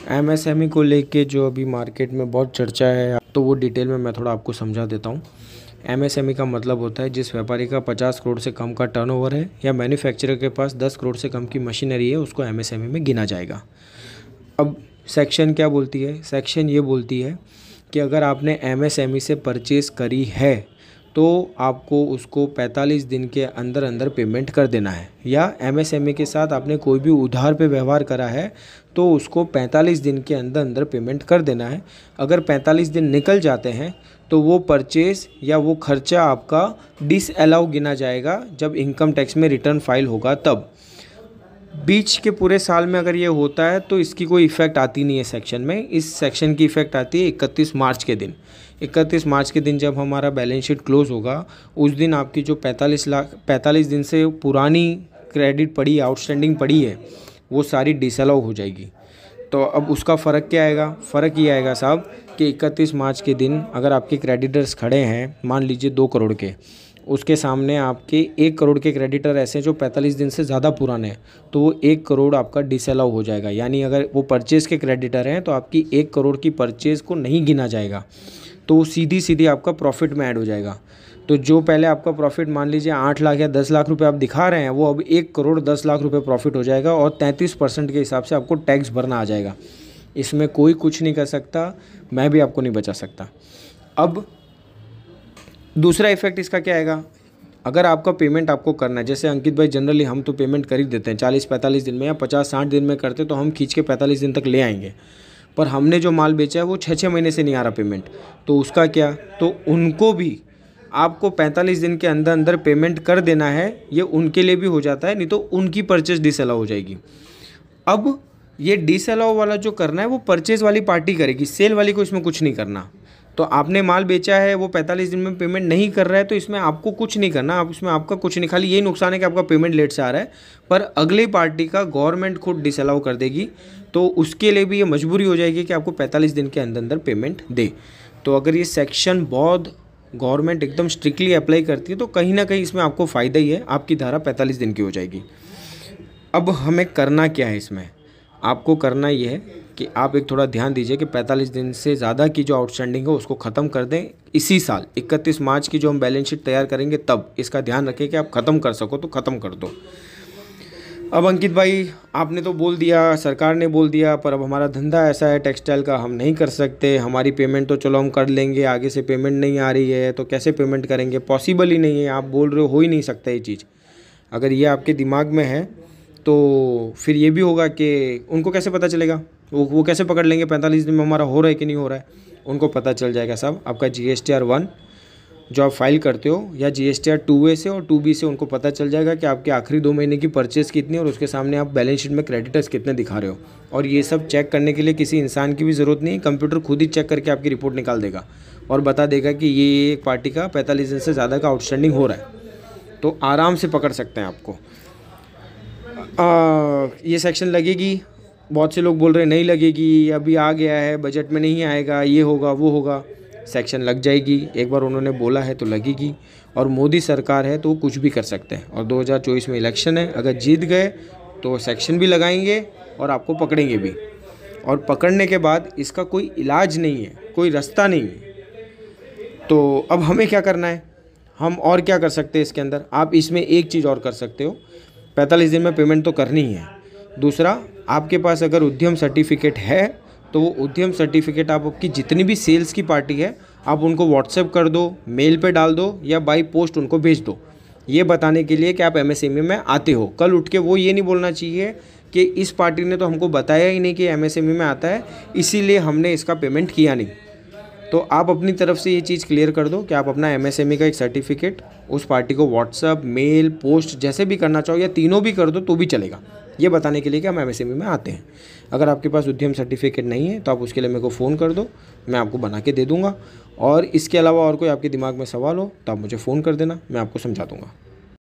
MSME को लेके जो अभी मार्केट में बहुत चर्चा है, तो वो डिटेल में मैं थोड़ा आपको समझा देता हूँ। एमएसएमई का मतलब होता है जिस व्यापारी का 50 करोड़ से कम का टर्नओवर है या मैन्युफैक्चरर के पास 10 करोड़ से कम की मशीनरी है, उसको एमएसएमई में गिना जाएगा। अब सेक्शन क्या बोलती है? सेक्शन ये बोलती है कि अगर आपने एमएसएमई से परचेज़ करी है तो आपको उसको 45 दिन के अंदर अंदर पेमेंट कर देना है, या एमएसएमई के साथ आपने कोई भी उधार पे व्यवहार करा है तो उसको 45 दिन के अंदर अंदर पेमेंट कर देना है। अगर 45 दिन निकल जाते हैं तो वो परचेज़ या वो खर्चा आपका डिसअलाउ गिना जाएगा जब इनकम टैक्स में रिटर्न फाइल होगा तब। बीच के पूरे साल में अगर ये होता है तो इसकी कोई इफ़ेक्ट आती नहीं है सेक्शन में। इस सेक्शन की इफ़ेक्ट आती है 31 मार्च के दिन। 31 मार्च के दिन जब हमारा बैलेंस शीट क्लोज़ होगा, उस दिन आपकी जो 45 दिन से पुरानी क्रेडिट पड़ी, आउटस्टैंडिंग पड़ी है, वो सारी डिसअलाउ हो जाएगी। तो अब उसका फ़र्क क्या आएगा? फ़र्क ये आएगा साहब कि 31 मार्च के दिन अगर आपके क्रेडिटर्स खड़े हैं, मान लीजिए 2 करोड़ के, उसके सामने आपके 1 करोड़ के क्रेडिटर ऐसे हैं जो 45 दिन से ज़्यादा पुराने हैं, तो वो 1 करोड़ आपका डिसअलाउ हो जाएगा। यानी अगर वो परचेज़ के क्रेडिटर हैं तो आपकी 1 करोड़ की परचेज़ को नहीं गिना जाएगा, तो सीधी सीधी आपका प्रॉफिट में ऐड हो जाएगा। तो जो पहले आपका प्रॉफिट मान लीजिए 8 लाख या 10 लाख रुपए आप दिखा रहे हैं, वो अब 1 करोड़ 10 लाख रुपए प्रॉफिट हो जाएगा और 33% के हिसाब से आपको टैक्स भरना आ जाएगा। इसमें कोई कुछ नहीं कर सकता, मैं भी आपको नहीं बचा सकता। अब दूसरा इफेक्ट इसका क्या आएगा? अगर आपका पेमेंट आपको करना है, जैसे अंकित भाई जनरली हम तो पेमेंट कर ही देते हैं 40-45 दिन में या 50-60 दिन में करते, तो हम खींच के 45 दिन तक ले आएंगे। पर हमने जो माल बेचा है वो 6-6 महीने से नहीं आ रहा पेमेंट, तो उसका क्या? तो उनको भी आपको 45 दिन के अंदर अंदर पेमेंट कर देना है। ये उनके लिए भी हो जाता है, नहीं तो उनकी परचेज डिसअलाउ हो जाएगी। अब ये डिसअलाउ वाला जो करना है वो परचेज वाली पार्टी करेगी, सेल वाली को इसमें कुछ नहीं करना। तो आपने माल बेचा है, वो 45 दिन में पेमेंट नहीं कर रहा है, तो इसमें आपको कुछ नहीं करना। आप इसमें आपका कुछ नहीं, खाली यही नुकसान है कि आपका पेमेंट लेट से आ रहा है, पर अगली पार्टी का गवर्नमेंट खुद डिसअलाउ कर देगी, तो उसके लिए भी ये मजबूरी हो जाएगी कि आपको 45 दिन के अंदर अंदर पेमेंट दे। तो अगर ये सेक्शन बहुत गवर्नमेंट एकदम स्ट्रिक्टली अप्लाई करती है तो कहीं ना कहीं इसमें आपको फ़ायदा ही है, आपकी धारा 45 दिन की हो जाएगी। अब हमें करना क्या है इसमें? आपको करना ये है कि आप एक थोड़ा ध्यान दीजिए कि 45 दिन से ज़्यादा की जो आउटस्टैंडिंग है उसको ख़त्म कर दें इसी साल। 31 मार्च की जो हम बैलेंस शीट तैयार करेंगे तब इसका ध्यान रखें कि आप ख़त्म कर सको तो ख़त्म कर दो। अब अंकित भाई आपने तो बोल दिया, सरकार ने बोल दिया, पर अब हमारा धंधा ऐसा है टेक्सटाइल का, हम नहीं कर सकते। हमारी पेमेंट तो चलो हम कर लेंगे, आगे से पेमेंट नहीं आ रही है तो कैसे पेमेंट करेंगे? पॉसिबल ही नहीं है, आप बोल रहे हो ही नहीं सकता ये चीज़। अगर ये आपके दिमाग में है तो फिर ये भी होगा कि उनको कैसे पता चलेगा? वो कैसे पकड़ लेंगे 45 दिन में हमारा हो रहा है कि नहीं हो रहा है? उनको पता चल जाएगा साहब, आपका GSTR 1 जो आप फाइल करते हो या GSTR 2A से और 2B से उनको पता चल जाएगा कि आपके आखिरी 2 महीने की परचेज़ कितनी है और उसके सामने आप बैलेंस शीट में क्रेडिटर्स कितने दिखा रहे हो। और ये सब चेक करने के लिए किसी इंसान की भी ज़रूरत नहीं है, कंप्यूटर खुद ही चेक करके आपकी रिपोर्ट निकाल देगा और बता देगा कि ये एक पार्टी का 45 दिन से ज़्यादा का आउटस्टैंडिंग हो रहा है। तो आराम से पकड़ सकते हैं आपको। ये सेक्शन लगेगी, बहुत से लोग बोल रहे हैं नहीं लगेगी, अभी आ गया है, बजट में नहीं आएगा, ये होगा वो होगा। सेक्शन लग जाएगी, एक बार उन्होंने बोला है तो लगेगी। और मोदी सरकार है तो वो कुछ भी कर सकते हैं। और 2024 में इलेक्शन है, अगर जीत गए तो सेक्शन भी लगाएंगे और आपको पकड़ेंगे भी। और पकड़ने के बाद इसका कोई इलाज नहीं है, कोई रास्ता नहीं है। तो अब हमें क्या करना है? हम और क्या कर सकते हैं इसके अंदर? आप इसमें एक चीज़ और कर सकते हो, 45 दिन में पेमेंट तो करनी ही है। दूसरा, आपके पास अगर उद्यम सर्टिफिकेट है तो वो उद्यम सर्टिफिकेट आप आपकी जितनी भी सेल्स की पार्टी है आप उनको व्हाट्सएप कर दो, मेल पे डाल दो या बाई पोस्ट उनको भेज दो, ये बताने के लिए कि आप एमएसएमई में आते हो। कल उठ के वो ये नहीं बोलना चाहिए कि इस पार्टी ने तो हमको बताया ही नहीं कि एमएसएमई में आता है, इसीलिए हमने इसका पेमेंट किया नहीं। तो आप अपनी तरफ से ये चीज़ क्लियर कर दो कि आप अपना एमएसएमई का एक सर्टिफिकेट उस पार्टी को व्हाट्सअप, मेल, पोस्ट जैसे भी करना चाहो या तीनों भी कर दो तो भी चलेगा, ये बताने के लिए कि हम एमएसएमई में आते हैं। अगर आपके पास उद्यम सर्टिफिकेट नहीं है तो आप उसके लिए मेरे को फ़ोन कर दो, मैं आपको बना के दे दूँगा। और इसके अलावा और कोई आपके दिमाग में सवाल हो तो आप मुझे फ़ोन कर देना, मैं आपको समझा दूँगा।